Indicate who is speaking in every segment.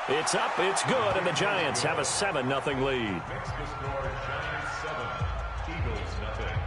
Speaker 1: It's up, it's good, and the Giants have a 7-0 lead.
Speaker 2: Next to score, Giants 7, Eagles nothing.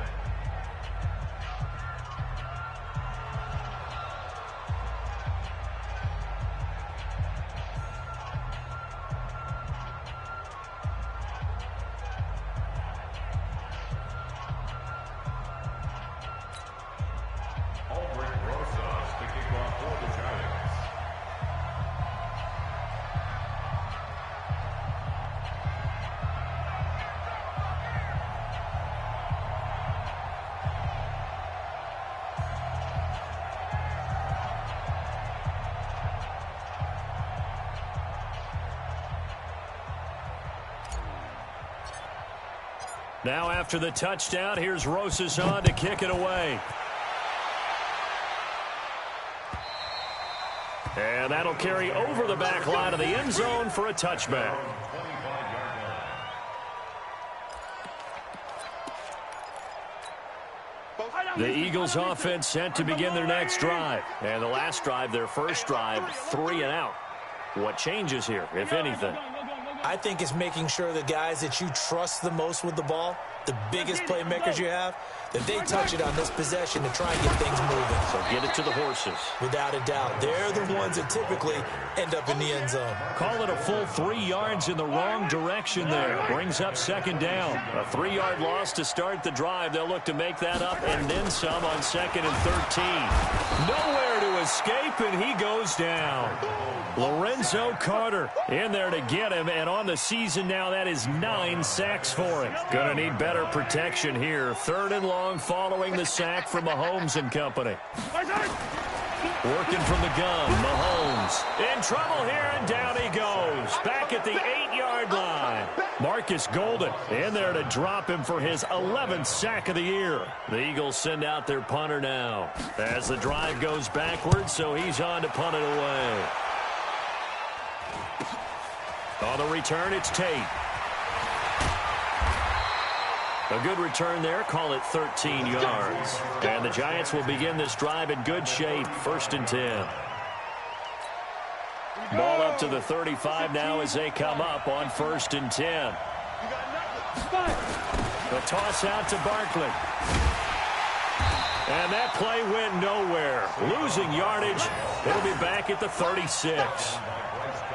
Speaker 1: Now after the touchdown, here's Rosas on to kick it away. And that'll carry over the back line of the end zone for a touchback. The Eagles offense set to begin their next drive. And the last drive, their first drive, 3 and out. What changes here, if anything?
Speaker 3: I think it's making sure the guys that you trust the most with the ball, the biggest playmakers you have, that they touch it on this possession to try and get things moving.
Speaker 1: So get it to the horses.
Speaker 3: Without a doubt. They're the ones that typically end up in the end zone.
Speaker 1: Call it a full 3 yards in the wrong direction there. Brings up second down. A 3-yard loss to start the drive. They'll look to make that up and then some on 2nd and 13. Nowhere to escape, and he goes down. Lorenzo Carter in there to get him, and on the season now, that is 9 sacks for him. Gonna need better protection here. 3rd and long following the sack from Mahomes and company. Working from the gun, Mahomes in trouble here, and down he goes. Back at the 8-yard line. Marcus Golden in there to drop him for his 11th sack of the year. The Eagles send out their punter now as the drive goes backwards, so he's on to punt it away. On the return, it's Tate. A good return there. Call it 13 yards. And the Giants will begin this drive in good shape. 1st and 10. Ball up to the 35 now as they come up on 1st and 10. The toss out to Barkley. And that play went nowhere. Losing yardage. It'll be back at the 36.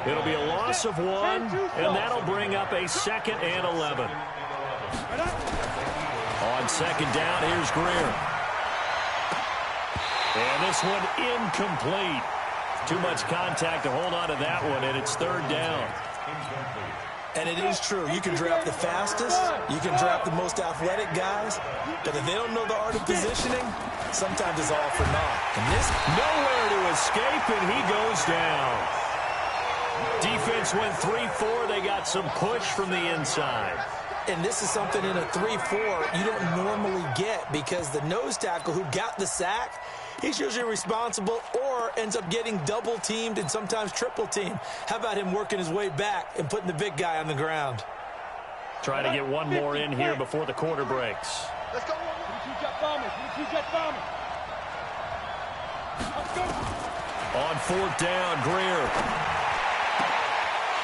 Speaker 1: It'll be a loss of 1, and that'll bring up a 2nd and 11. On 2nd down, here's Greer. And this one incomplete. Too much contact to hold on to that one, and it's 3rd down.
Speaker 3: And it is true. You can draft the fastest. You can draft the most athletic guys. But if they don't know the art of positioning, sometimes it's all for naught. And this,
Speaker 1: nowhere to escape, and he goes down. Defense went 3-4. They got some push from the inside.
Speaker 3: And this is something in a 3-4 you don't normally get, because the nose tackle who got the sack, he's usually responsible or ends up getting double-teamed and sometimes triple-teamed. How about him working his way back and putting the big guy on the ground?
Speaker 1: Trying to get one more in here before the quarter breaks.
Speaker 4: Let's go.
Speaker 1: On 4th down, Greer.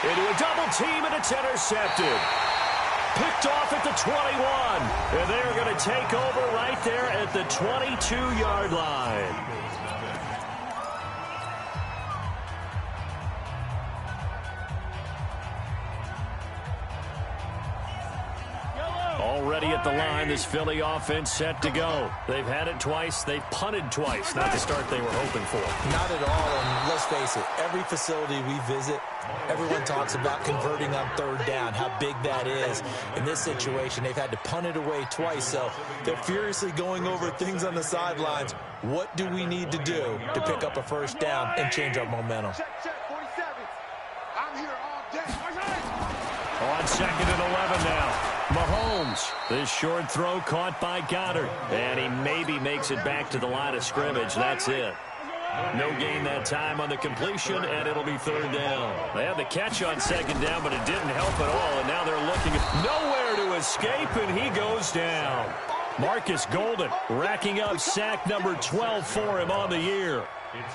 Speaker 1: Into a double team, and it's intercepted. Picked off at the 21. And they're going to take over right there at the 22-yard line. Already at the line, this Philly offense set to go. They've had it twice. They've punted twice. Not the start they were hoping for.
Speaker 3: Not at all, and let's face it, every facility we visit, everyone talks about converting on 3rd down, how big that is. In this situation, they've had to punt it away twice, so they're furiously going over things on the sidelines. What do we need to do to pick up a 1st down and change our momentum?
Speaker 4: Check, 47. I'm here all day.
Speaker 1: On 2nd and 11 now. Mahomes, this short throw caught by Goddard. And he maybe makes it back to the line of scrimmage. That's it. No gain that time on the completion, and it'll be 3rd down. They had the catch on 2nd down, but it didn't help at all, and now they're looking at nowhere to escape, and he goes down. Marcus Golden racking up sack number 12 for him on the year.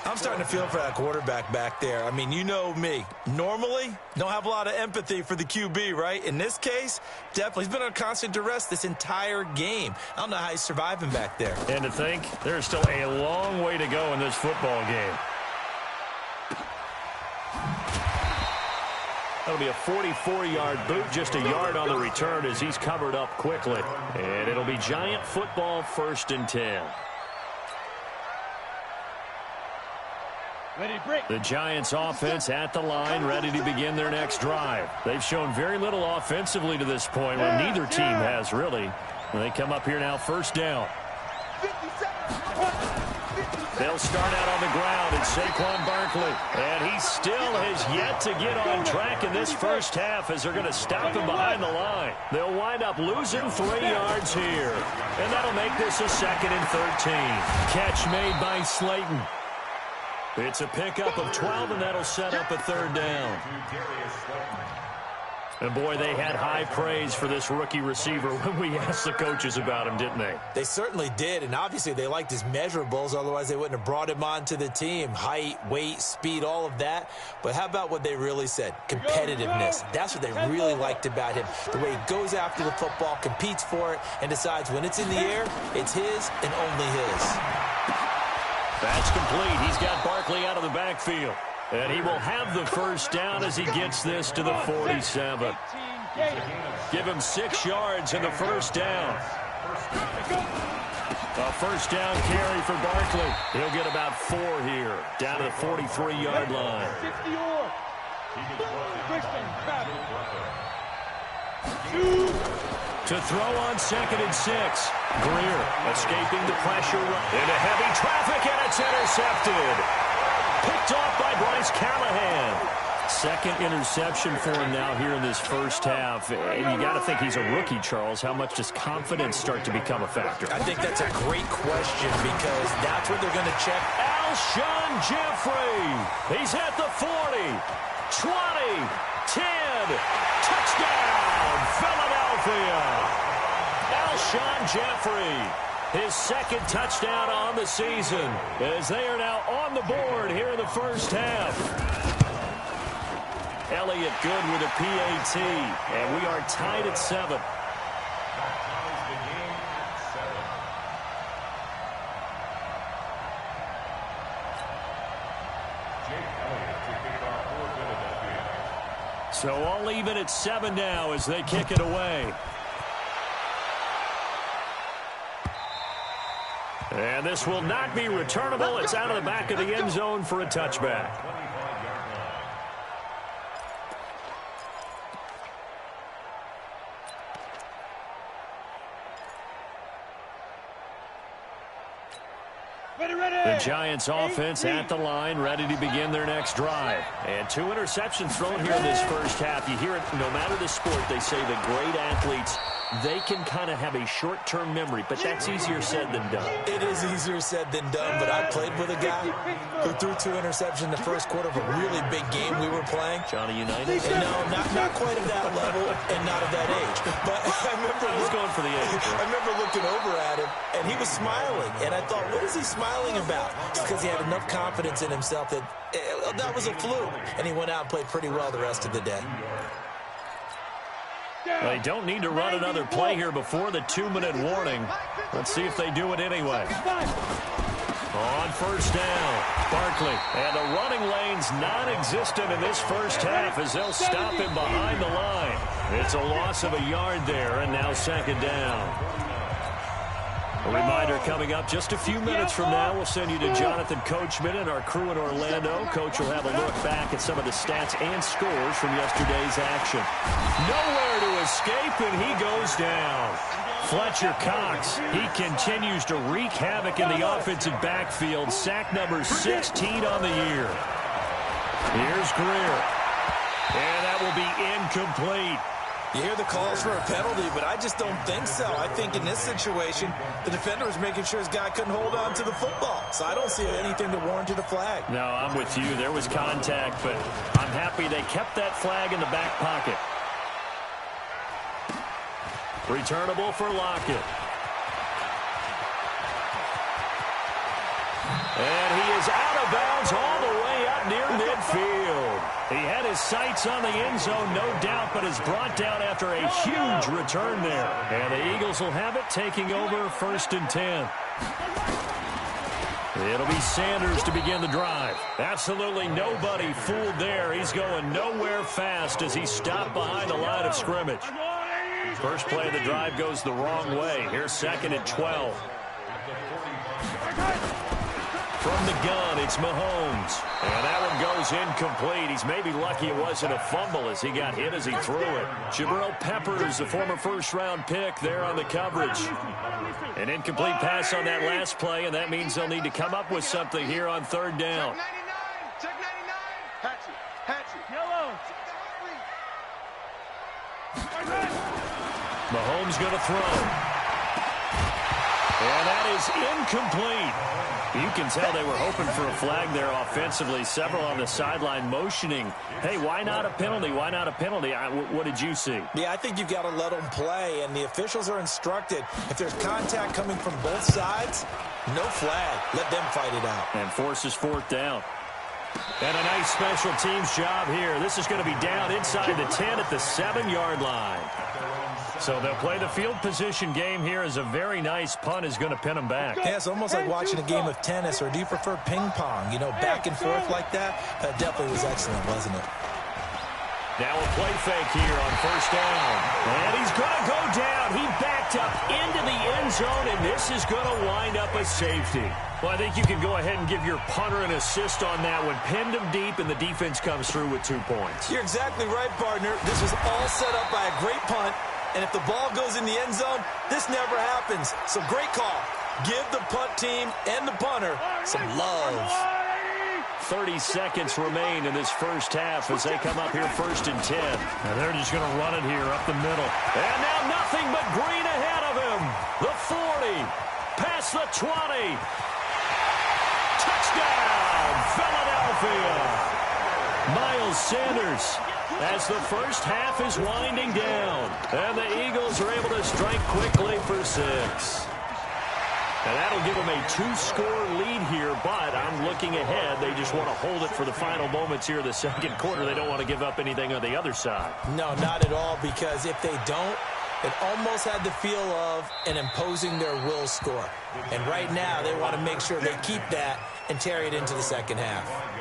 Speaker 3: I'm starting to feel for that quarterback back there. I mean, you know me. Normally, don't have a lot of empathy for the QB, right? In this case, definitely. He's been on constant duress this entire game. I don't know how he's surviving back there.
Speaker 1: And to think, there's still a long way to go in this football game. That'll be a 44-yard boot, just a yard on the return as he's covered up quickly. And it'll be Giant football, 1st and 10. The Giants offense at the line, ready to begin their next drive. They've shown very little offensively to this point, when neither team has really. They come up here now, 1st down. They'll start out on the ground. It's Saquon Barkley. And he still has yet to get on track in this first half as they're going to stop him behind the line. They'll wind up losing 3 yards here. And that'll make this a 2nd and 13. Catch made by Slayton. It's a pickup of 12, and that'll set up a 3rd down. And, boy, they had high praise for this rookie receiver when we asked the coaches about him, didn't they?
Speaker 3: They certainly did, and obviously they liked his measurables. Otherwise, they wouldn't have brought him onto the team. Height, weight, speed, all of that. But how about what they really said? Competitiveness. That's what they really liked about him. The way he goes after the football, competes for it, and decides when it's in the air, it's his and only his.
Speaker 1: That's complete. He's got Barkley out of the backfield. And he will have the 1st down as he gets this to the 47. Give him 6 yards in the 1st down. A 1st down carry for Barkley. He'll get about 4 here, down to the 43-yard line. To throw on 2nd and 6. Greer escaping the pressure into heavy traffic, and it's intercepted. Picked off by Bryce Callahan. 2nd interception for him now here in this first half. And you got to think he's a rookie, Charles. How much does confidence start to become a factor?
Speaker 3: I think that's a great question because that's what they're going to check.
Speaker 1: Alshon Jeffrey. He's at the 40, 20, 10. Touchdown, Philadelphia. Alshon Jeffrey. His 2nd touchdown on the season as they are now on the board here in the first half. Elliott good with a PAT, and we are tied at 7. So all even at 7 now as they kick it away. And this will not be returnable. It's out of the back of the end zone for a touchback. The Giants offense at the line, ready to begin their next drive. And 2 interceptions thrown here in this first half. You hear it, no matter the sport, they say that great athletes, they can kind of have a short-term memory, but that's easier said than done.
Speaker 3: It is easier said than done, but I played with a guy who threw 2 interceptions in the first quarter of a really big game we were playing.
Speaker 1: Johnny Unitas?
Speaker 3: And no, not quite at that level and not at that age. But I remember
Speaker 1: I was going for the age.
Speaker 3: I remember looking over at him, and he was smiling. And I thought, what is he smiling about? Just because he had enough confidence in himself that that was a fluke. And he went out and played pretty well the rest of the day.
Speaker 1: They don't need to run another play here before the 2-minute warning. Let's see if they do it anyway. On 1st down, Barkley. And the running lane's non-existent in this first half as they'll stop him behind the line. It's a loss of a yard there, and now 2nd down. A reminder coming up just a few minutes from now. We'll send you to Jonathan Coachman and our crew in Orlando. Coach will have a look back at some of the stats and scores from yesterday's action. Nowhere to escape, and he goes down. Fletcher Cox, he continues to wreak havoc in the offensive backfield. Sack number 16 on the year. Here's Greer. And that will be incomplete.
Speaker 3: You hear the calls for a penalty, but I just don't think so. I think in this situation, the defender was making sure his guy couldn't hold on to the football. So I don't see anything to warrant a flag.
Speaker 1: No, I'm with you. There was contact, but I'm happy they kept that flag in the back pocket. Returnable for Lockett. And he is out of bounds all the way up near midfield. He had his sights on the end zone, no doubt, but is brought down after a huge return there. And the Eagles will have it, taking over 1st and 10. It'll be Sanders to begin the drive. Absolutely nobody fooled there. He's going nowhere fast as he stopped behind the line of scrimmage. First play of the drive goes the wrong way. Here's 2nd and 12. From the gun, it's Mahomes. And that one goes incomplete. He's maybe lucky it wasn't a fumble as he got hit as he threw it. Jabril Peppers, the former first-round pick, there on the coverage. An incomplete pass on that last play, and that means they'll need to come up with something here on 3rd down.
Speaker 4: Check 99. Hatchet. Yellow.
Speaker 1: Mahomes going to throw. And that is incomplete. You can tell they were hoping for a flag there offensively. Several on the sideline motioning, hey, why not a penalty? Why not a penalty? What did you see?
Speaker 3: Yeah, I think you've got to let them play, and the officials are instructed. If there's contact coming from both sides, no flag. Let them fight it out.
Speaker 1: And forces 4th down. And a nice special teams job here. This is going to be down inside the 10 at the 7-yard line. So they'll play the field position game here as a very nice punt is going to pin them back.
Speaker 3: Yeah, it's almost like watching a game of tennis, or do you prefer ping pong? You know, back and forth like that? That definitely was excellent, wasn't it?
Speaker 1: Now a play fake here on 1st down. And he's going to go down. He backed up into the end zone, and this is going to wind up a safety. Well, I think you can go ahead and give your punter an assist on that one. Pinned him deep, and the defense comes through with 2 points.
Speaker 3: You're exactly right, partner. This was all set up by a great punt. And if the ball goes in the end zone, this never happens. So great call. Give the punt team and the punter some love.
Speaker 1: 30 seconds remain in this first half as they come up here 1st and 10. And they're just going to run it here up the middle. And now nothing but green ahead of him. The 40. Past the 20. Touchdown, Philadelphia. Miles Sanders. As the first half is winding down. And the Eagles are able to strike quickly for 6. And that'll give them a 2-score lead here, but I'm looking ahead. They just want to hold it for the final moments here of the 2nd quarter. They don't want to give up anything on the other side.
Speaker 3: No, not at all, because if they don't, it almost had the feel of an imposing their will score. And right now, they want to make sure they keep that and carry it into the 2nd half.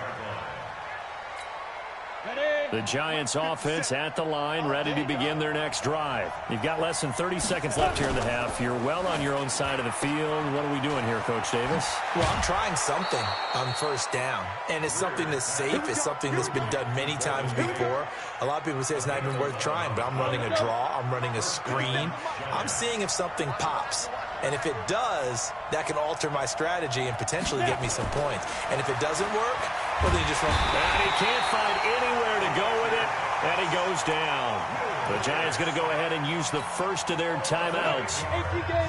Speaker 1: The Giants offense at the line, ready to begin their next drive. You've got less than 30 seconds left here in the half. You're well on your own side of the field. What are we doing here, Coach Davis?
Speaker 3: Well, I'm trying something on 1st down, and it's something that's safe. It's something that's been done many times before. A lot of people say it's not even worth trying, but I'm running a draw. I'm running a screen. I'm seeing if something pops. And if it does, that can alter my strategy and potentially get me some points. And if it doesn't work, well, then you just run.
Speaker 1: And he can't find anywhere to go with it, and he goes down. The Giants going to go ahead and use the first of their timeouts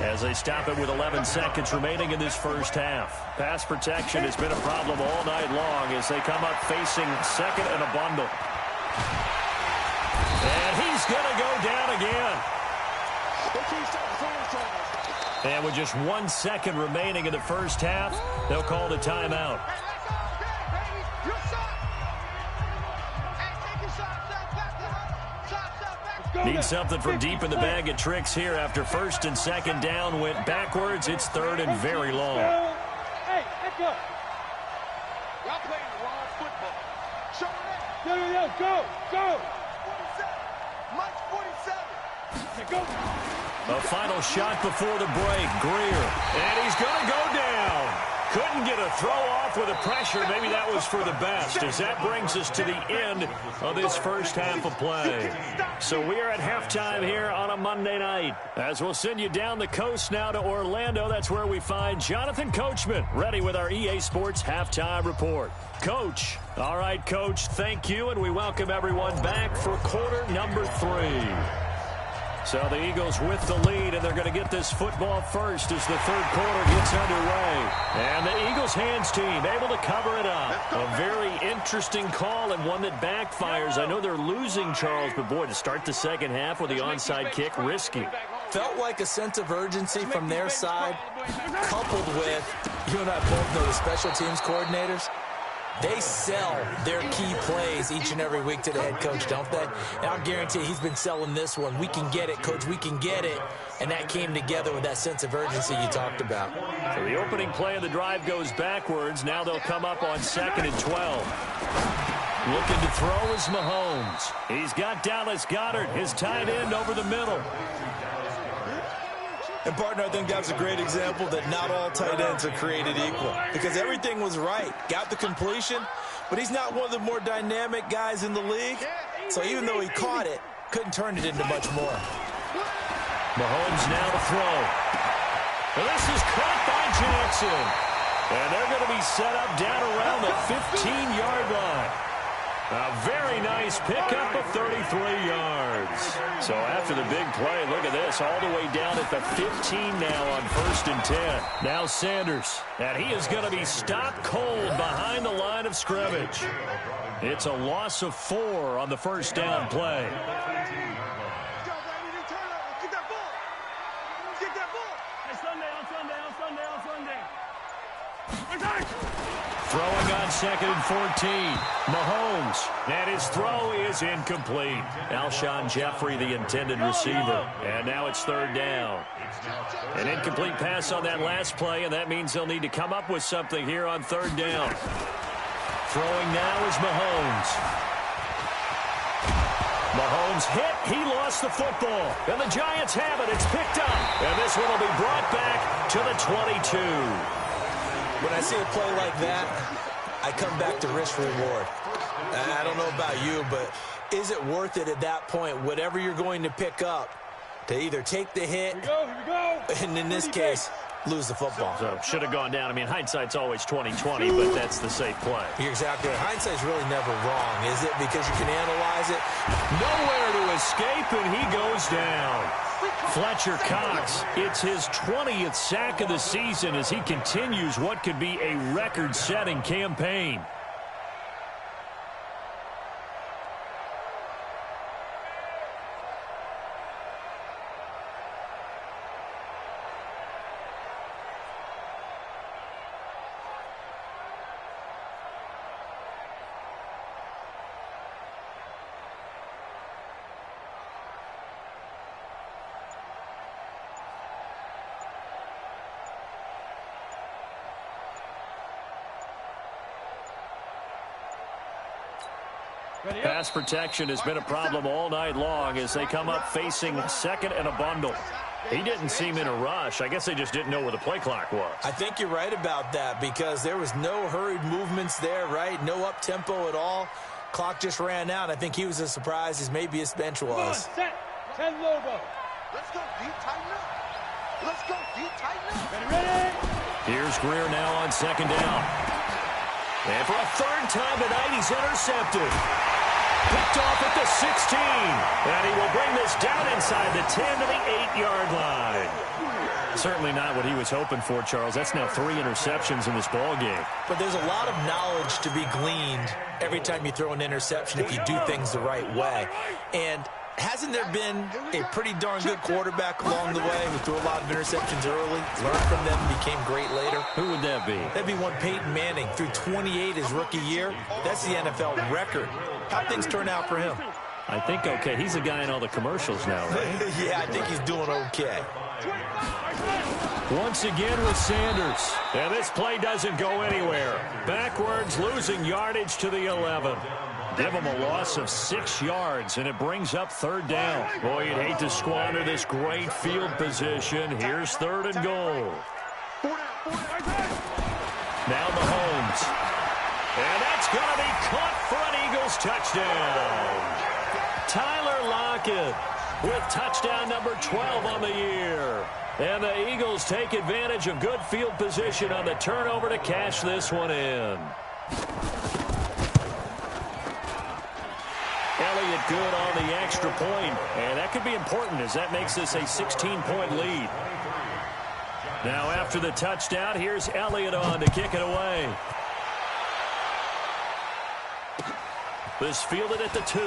Speaker 1: as they stop it with 11 seconds remaining in this first half. Pass protection has been a problem all night long as they come up facing 2nd and a bundle. And he's going to go down again. And with just 1 second remaining in the first half, they'll call the timeout. Need something from deep in the bag of tricks here after 1st and 2nd down went backwards. It's 3rd and very long.
Speaker 4: Hey, let's go. Y'all playing the wrong football. Show it. Go. 47. Mike 47. Go.
Speaker 1: A final shot before the break. Greer. And he's going to go down. Couldn't get a throw off with the pressure. Maybe that was for the best, as that brings us to the end of this first half of play. So we are at halftime here on a Monday night. As we'll send you down the coast now to Orlando. That's where we find Jonathan Coachman, ready with our EA Sports halftime report. Coach. All right, Coach, thank you, and we welcome everyone back for quarter number 3. So the Eagles with the lead, and they're going to get this football first as the 3rd quarter gets underway. And the Eagles hands team able to cover it up. A very interesting call and one that backfires. I know they're losing, Charles, but boy, to start the 2nd half with the onside kick, risky.
Speaker 3: Felt like a sense of urgency from their side, coupled with You and I both know the special teams coordinators. They sell their key plays each and every week to the head coach, don't they? And I'll guarantee he's been selling this one. We can get it, Coach. We can get it. And that came together with that sense of urgency you talked about.
Speaker 1: So the opening play of the drive goes backwards. Now they'll come up on 2nd and 12. Looking to throw is Mahomes. He's got Dallas Goedert, his tight end, over the middle.
Speaker 3: And, partner, I think that's a great example that not all tight ends are created equal, because everything was right. Got the completion, but he's not one of the more dynamic guys in the league. So even though he caught it, couldn't turn it into much more.
Speaker 1: Mahomes now to throw. And this is caught by Jackson. And they're going to be set up down around the 15-yard line. A very nice pickup of 33 yards. So after the big play, look at this, all the way down at the 15 now on 1st and 10. Now Sanders, and he is going to be stopped cold behind the line of scrimmage. It's a loss of 4 on the first down play. Throwing on 2nd and 14. Mahomes. And his throw is incomplete. Alshon Jeffrey, the intended receiver. And now it's 3rd down. An incomplete pass on that last play, and that means they'll need to come up with something here on 3rd down. Throwing now is Mahomes. Mahomes hit. He lost the football. And the Giants have it. It's picked up. And this one will be brought back to the 22.
Speaker 3: When I see a play like that, I come back to risk-reward. I don't know about you, but is it worth it at that point, whatever you're going to pick up, to either take the hit, and in this case, lose the football?
Speaker 1: So should have gone down. I mean, hindsight's always 20/20, but that's the safe play.
Speaker 3: You're exactly right. Hindsight's really never wrong, is it? Because you can analyze it.
Speaker 1: Nowhere to escape, and he goes down. Fletcher Cox, it's his 20th sack of the season as he continues what could be a record-setting campaign. Pass protection has been a problem all night long as they come up facing 2nd and a bundle. He didn't seem in a rush. I guess they just didn't know where the play clock was.
Speaker 3: I think you're right about that because there was no hurried movements there, right? No up-tempo at all. Clock just ran out. I think he was as surprised as maybe his bench was.
Speaker 4: Set. 10 Lobo. Let's go deep, tighten up. Let's go deep, tighten up. Ready?
Speaker 1: Here's Greer now on 2nd down. And for a 3rd time tonight, he's intercepted. Picked off at the 16. And he will bring this down inside the 10 to the 8-yard line. Certainly not what he was hoping for, Charles. That's now 3 interceptions in this ball game.
Speaker 3: But there's a lot of knowledge to be gleaned every time you throw an interception if you do things the right way. And hasn't there been a pretty darn good quarterback along the way who threw a lot of interceptions early, learned from them, became great later?
Speaker 1: Who would that be?
Speaker 3: That'd be one Peyton Manning, threw 28 his rookie year. That's the NFL record. How'd things turn out for him?
Speaker 1: I think okay. He's a guy in all the commercials now, right?
Speaker 3: Yeah, I think he's doing okay.
Speaker 1: Once again with Sanders. And this play doesn't go anywhere. Backwards, losing yardage to the 11. Give him a loss of 6 yards, and it brings up 3rd down. Boy, you'd hate to squander this great field position. Here's 3rd and goal. Now Mahomes. And that's going to be caught for an Eagles touchdown. Tyler Lockett with touchdown number 12 on the year. And the Eagles take advantage of good field position on the turnover to cash this one in. Elliott good on the extra point, and that could be important as that makes this a 16-point lead. Now after the touchdown, here's Elliott on to kick it away. This fielded at the 2.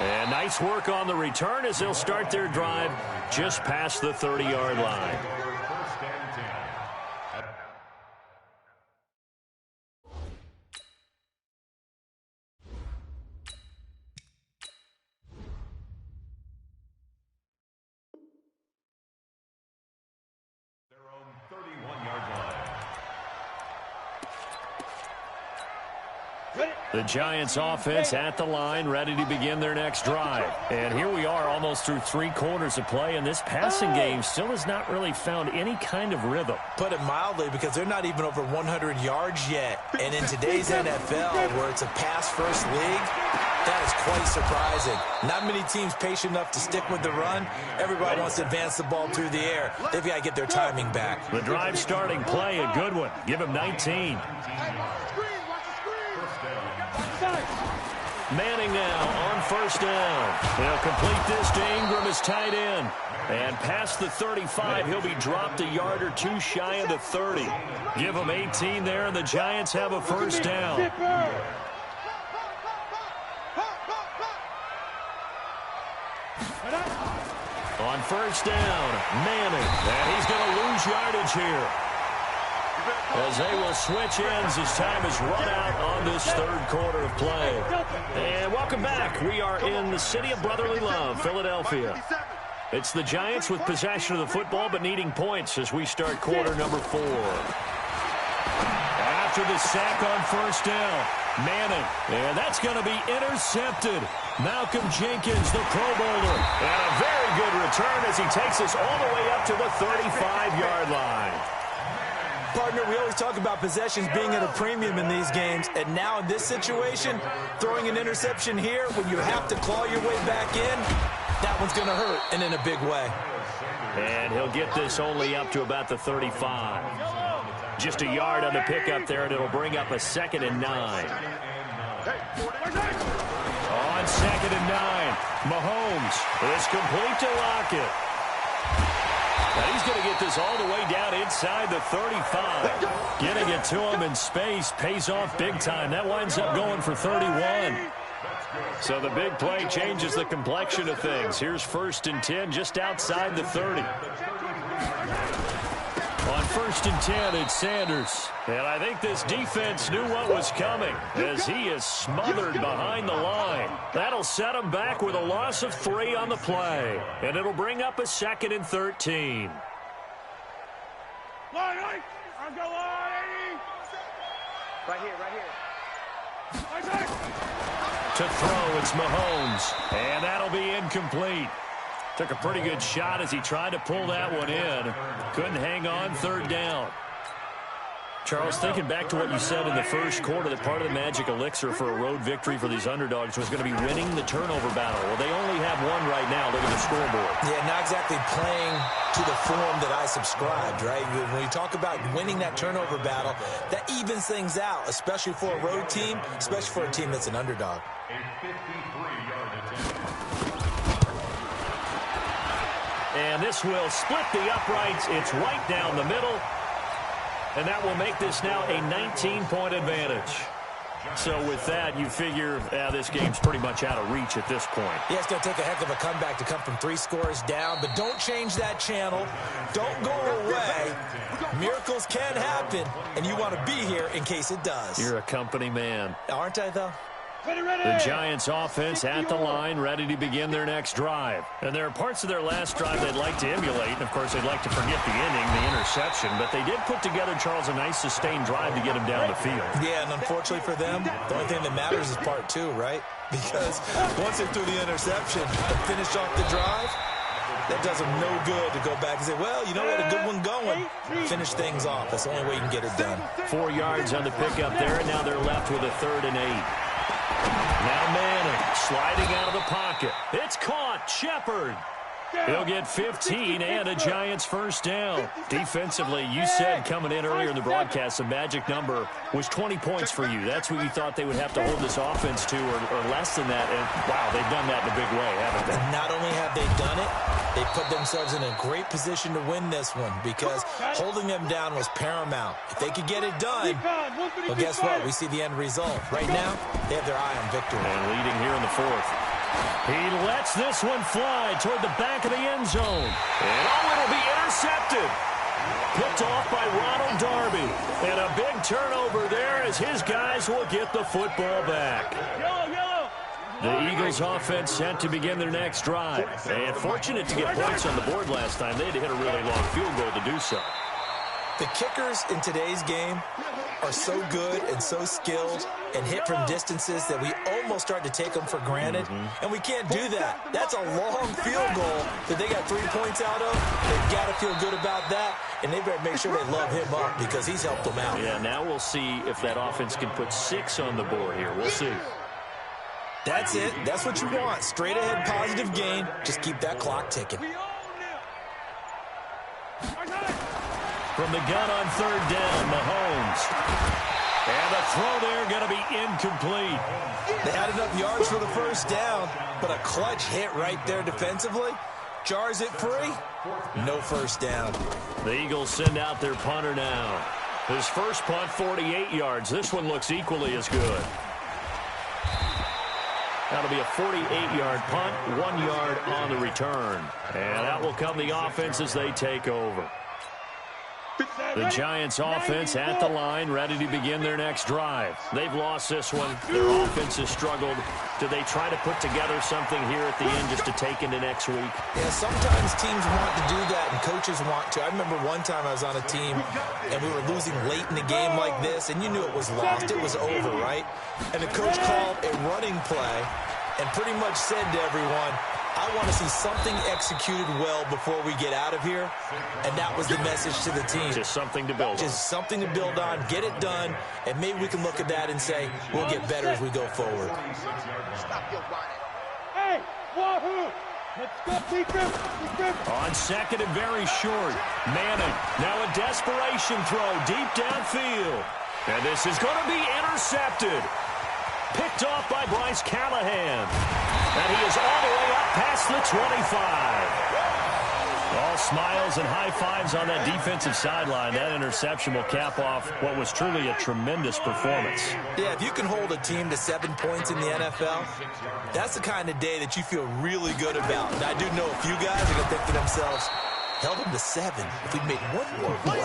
Speaker 1: And nice work on the return as they'll start their drive just past the 30-yard line. The Giants offense at the line, ready to begin their next drive. And here we are almost through 3 quarters of play, and this passing game still has not really found any kind of rhythm.
Speaker 3: Put it mildly, because they're not even over 100 yards yet. And in today's NFL, where it's a pass-first league, that is quite surprising. Not many teams patient enough to stick with the run. Everybody wants to advance the ball through the air. They've got to get their timing back.
Speaker 1: The drive starting play, a good one. Give him 19. Manning now on first down. He'll complete this to Ingram as tight end. And past the 35, he'll be dropped a yard or 2 shy of the 30. Give him 18 there, and the Giants have a first down. On first down, Manning. And he's going to lose yardage here, as they will switch ends as time is run out on this 3rd quarter of play. And welcome back. We are in the city of brotherly love, Philadelphia. It's the Giants with possession of the football but needing points as we start quarter number 4. After the sack on first down, Manning. And that's going to be intercepted. Malcolm Jenkins, the Pro Bowler. And a very good return as he takes us all the way up to the 35-yard line.
Speaker 3: Partner, we always talk about possessions being at a premium in these games, and now in this situation, throwing an interception here when you have to claw your way back in, that one's going to hurt, and in a big way.
Speaker 1: And he'll get this only up to about the 35. Just a yard on the pickup there, and it'll bring up a 2nd and 9. On 2nd and 9, Mahomes is complete to Lockett. Now he's going to get this all the way down inside the 35. Getting it to him in space pays off big time. That winds up going for 31. So the big play changes the complexion of things. Here's 1st and 10 just outside the 30. On 1st and 10, it's Sanders. And I think this defense knew what was coming as he is smothered behind the line. That'll set him back with a loss of 3 on the play. And it'll bring up a 2nd and 13.
Speaker 4: Right here.
Speaker 1: To throw, it's Mahomes. And that'll be incomplete. Took a pretty good shot as he tried to pull that one in. Couldn't hang on, 3rd down. Charles, thinking back to what you said in the 1st quarter, that part of the magic elixir for a road victory for these underdogs was going to be winning the turnover battle. Well, they only have one right now. Look at the scoreboard.
Speaker 3: Yeah, not exactly playing to the form that I subscribed, right? When you talk about winning that turnover battle, that evens things out, especially for a road team, especially for a team that's an underdog.
Speaker 1: And this will split the uprights. It's right down the middle. And that will make this now a 19-point advantage. So with that, you figure this game's pretty much out of reach at this point.
Speaker 3: Yeah, it's going to take a heck of a comeback to come from 3 scores down. But don't change that channel. Don't go away. Miracles can happen, and you want to be here in case it does.
Speaker 1: You're a company man.
Speaker 3: Aren't I, though?
Speaker 1: The Giants offense at the line, ready to begin their next drive. And there are parts of their last drive they'd like to emulate. And, of course, they'd like to forget the inning, the interception. But they did put together, Charles, a nice sustained drive to get him down the field.
Speaker 3: Yeah, and unfortunately for them, the only thing that matters is part 2, right? Because once they threw the interception and finished off the drive, that does them no good to go back and say, well, you know what, a good one going. Finish things off. That's the only way you can get it done.
Speaker 1: 4 yards on the pickup there, and now they're left with a 3rd and 8. Now Manning sliding out of the pocket. It's caught. Shepard. He'll get 15 and a Giants first down. Defensively, you said coming in earlier in the broadcast, the magic number was 20 points for you. That's what you thought they would have to hold this offense to, or less than that. And, wow, they've done that in a big way, haven't they?
Speaker 3: Not only have they done it, they put themselves in a great position to win this one because holding them down was paramount. If they could get it done, well, guess what? We see the end result. Right now, they have their eye on victory.
Speaker 1: And leading here in the 4th. He lets this one fly toward the back of the end zone. And it'll be intercepted. Picked off by Ronald Darby. And a big turnover there as his guys will get the football back. The Eagles offense set to begin their next drive. And fortunate to get points on the board last time. They had to hit a really long field goal to do so.
Speaker 3: The kickers in today's game are so good and so skilled and hit from distances that we almost start to take them for granted, and we can't do that. That's a long field goal that they got 3 points out of. They've got to feel good about that, and they better make sure they love him up because he's helped them out.
Speaker 1: Yeah, now we'll see if that offense can put 6 on the board here. We'll see.
Speaker 3: That's it. That's what you want. Straight ahead positive gain. Just keep that clock ticking.
Speaker 1: From the gun on 3rd down, Mahomes. And the throw there going to be incomplete.
Speaker 3: They had enough yards for the first down, but a clutch hit right there defensively jars it free. No first down.
Speaker 1: The Eagles send out their punter now. His first punt, 48 yards. This one looks equally as good. That'll be a 48-yard punt, 1 yard on the return. And that will come the offense as they take over. The Giants offense at the line, ready to begin their next drive. They've lost this one. Their offense has struggled. Do they try to put together something here at the end just to take into next week?
Speaker 3: Yeah, sometimes teams want to do that and coaches want to. I remember one time I was on a team and we were losing late in the game like this, and you knew it was lost. It was over, right? And the coach called a running play and pretty much said to everyone, I want to see something executed well before we get out of here. And that was the message to the team.
Speaker 1: Just something to build on.
Speaker 3: Just something to build on, get it done, and maybe we can look at that and say, we'll get better as we go forward.
Speaker 4: Hey, Wahoo! Let's go, defense.
Speaker 1: On second and very short. Manning, now a desperation throw deep downfield. And this is going to be intercepted. Picked off by Bryce Callahan. And he is all the way up past the 25. All smiles and high fives on that defensive sideline. That interception will cap off what was truly a tremendous performance.
Speaker 3: Yeah, if you can hold a team to 7 points in the NFL, that's the kind of day that you feel really good about. And I do know a few guys are going to think to themselves, held them to 7. If we'd made one more play,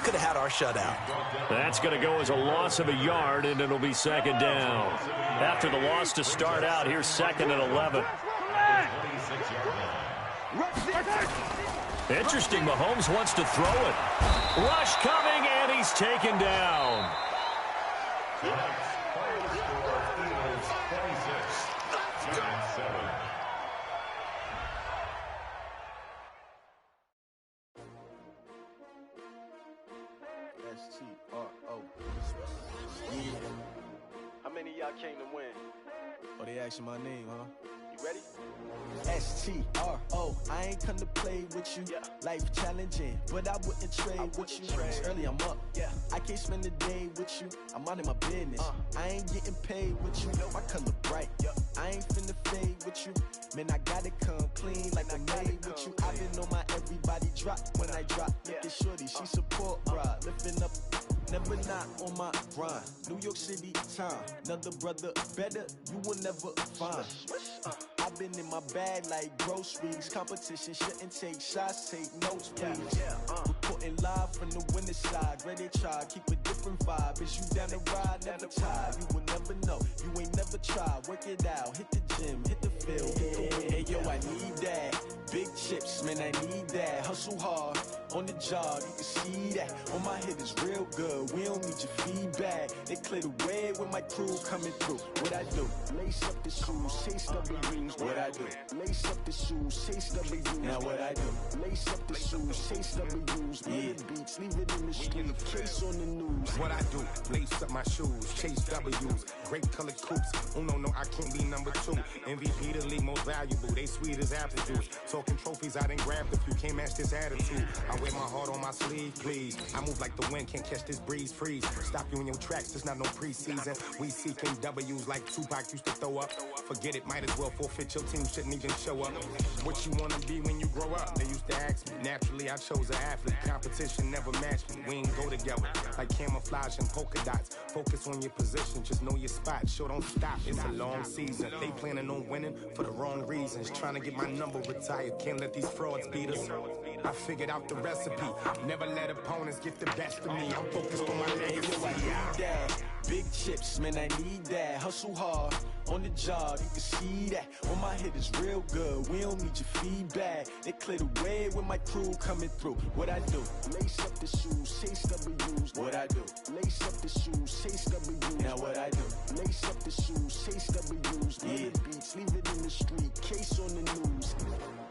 Speaker 3: could have had our shutout.
Speaker 1: That's going to go as a loss of a yard, and it'll be second down. After the loss to start out, here's 2nd and 11. Interesting, Mahomes wants to throw it. Rush coming, and he's taken down.
Speaker 5: S-T-R-O. Yeah. How many of y'all came to win? Oh, they asking my name, huh? You ready? S-T-R-O. I ain't come to play with you. Yeah. Life challenging, but I wouldn't trade with you. It's early, I'm up. Yeah. I can't spend the day with you. I'm out of my business. I ain't getting paid with you. My color bright. I ain't finna fade with you. Man, I gotta come clean like I made with you. I been on my everybody drop when I drop. Look at shorty, she support ride. Lifting up, never not on my grind. New York City time, another brother better, you will never find. I've been in my bag like groceries. Competition shouldn't take shots, take notes, please. Reporting live from the winter side. Ready to try, keep a different vibe. Is you down the ride, never tired. You will never know, you ain't never tried. Work it out, hit the gym, hit the field. Hey, yo, I need that. Big chips, man, I need that. Hustle hard, on the job, you can see that. On my head is real good, we don't need your feedback. They clear the way with my crew coming through. What I do? Lace up the shoes, chase W's. What I do? Lace up the shoes, chase W's. Now what I do? Lace up the shoes, chase W's. Yeah, beats, leave it in the street, case on the news.
Speaker 6: What I do? Lace up my shoes, chase W's. Great colored coops. Oh no, I can't be number 2. MVP the league most valuable. They sweet as apple juice. Talking trophies, I didn't grab the few. Can't match this attitude. I wear my heart on my sleeve, please. I move like the wind, can't catch this breeze, freeze. Stop you in your tracks, there's not no preseason. We seeking W's like Tupac used to throw up. Forget it, might as well forfeit. Your team shouldn't even show up. What you wanna be when you grow up? They used to ask me. Naturally, I chose an athlete. Competition never matched me. We ain't go together like camouflage and polka dots. Focus on your position, just know your spot. Sure, don't stop. It's a long season. They planning on winning for the wrong reasons. Trying to get my number retired. Can't let these frauds beat us. I figured out the recipe. Never let opponents get the best of me. I'm focused on my legacy.
Speaker 5: Big chips, man, I need that. Hustle hard, on the job, you can see that. When my hit is real good, we don't need your feedback. They clear the way with my crew coming through. What I do? Lace up the shoes, chase W's. What I do? Lace up the shoes, chase W's. Now what I do? Lace up the shoes, chase W's. Yeah. Beats, leave it in the street, case on the news.